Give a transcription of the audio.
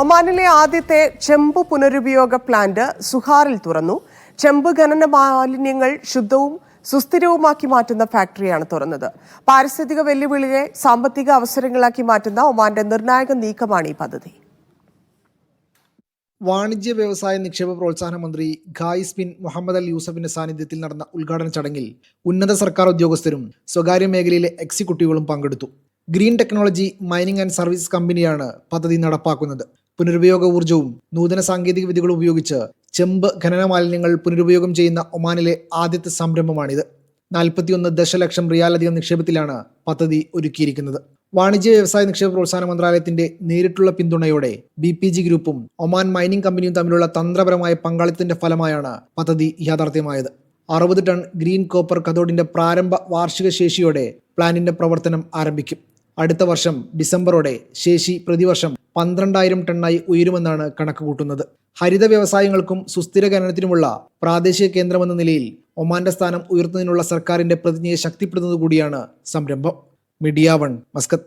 ഒമാനിലെ ആദ്യത്തെ ചെമ്പ് പുനരുപയോഗ പ്ലാന്റ് സുഹാറിൽ തുറന്നു. ചെമ്പ് ഖനന മാലിന്യങ്ങൾ ശുദ്ധവും സുസ്ഥിരവുമാക്കി മാറ്റുന്ന ഫാക്ടറിയാണ് തുറന്നത്. പാരിസ്ഥിതിക വെല്ലുവിളിയെ സാമ്പത്തിക അവസരങ്ങളാക്കി മാറ്റുന്ന ഒമാന്റെ നിർണായക നീക്കമാണ് ഈ പദ്ധതി. വാണിജ്യ വ്യവസായ നിക്ഷേപ പ്രോത്സാഹന മന്ത്രി ഖായിസ് ബിൻ മുഹമ്മദ് അൽ യൂസഫിന്റെ സാന്നിധ്യത്തിൽ നടന്ന ഉദ്ഘാടന ചടങ്ങിൽ ഉന്നത സർക്കാർ ഉദ്യോഗസ്ഥരും സ്വകാര്യ മേഖലയിലെ എക്സിക്യൂട്ടീവുകളും പങ്കെടുത്തു. Green technology mining and service കമ്പനിയാണ് പദ്ധതി നടപ്പാക്കുന്നത്. പുനരുപയോഗ ഊർജ്ജവും നൂതന സാങ്കേതിക വിദ്യകളും ഉപയോഗിച്ച് ചെമ്പ് ഖനന മാലിന്യങ്ങൾ പുനരുപയോഗം ചെയ്യുന്ന ഒമാനിലെ ആദ്യത്തെ സംരംഭമാണിത്. 41 ദശലക്ഷം റിയാലധികം നിക്ഷേപത്തിലാണ് പദ്ധതി ഒരുക്കിയിരിക്കുന്നത്. വാണിജ്യ വ്യവസായ നിക്ഷേപ പ്രോത്സാഹന മന്ത്രാലയത്തിന്റെ നേരിട്ടുള്ള പിന്തുണയോടെ BPG ഗ്രൂപ്പും ഒമാൻ മൈനിങ് കമ്പനിയും തമ്മിലുള്ള തന്ത്രപരമായ പങ്കാളിത്തത്തിന്റെ ഫലമായാണ് പദ്ധതി യാഥാർത്ഥ്യമായത്. 60 ടൺ ഗ്രീൻ കോപ്പർ കഥോഡിന്റെ പ്രാരംഭ വാർഷിക ശേഷിയോടെ പ്ലാന്റിന്റെ പ്രവർത്തനം ആരംഭിക്കും. അടുത്ത വർഷം ഡിസംബറോടെ ശേഷി പ്രതിവർഷം 12,000 ടണ്ണായി ഉയരുമെന്നാണ് കണക്ക് കൂട്ടുന്നത്. ഹരിത വ്യവസായങ്ങൾക്കും സുസ്ഥിര ഖനനത്തിനുമുള്ള പ്രാദേശിക കേന്ദ്രമെന്ന നിലയിൽ ഒമാന്റെ സ്ഥാനം ഉയർത്തുന്നതിനുള്ള സർക്കാരിന്റെ പ്രതിജ്ഞയെ ശക്തിപ്പെടുത്തുന്നത് കൂടിയാണ് സംരംഭം. Media 1 Muscat.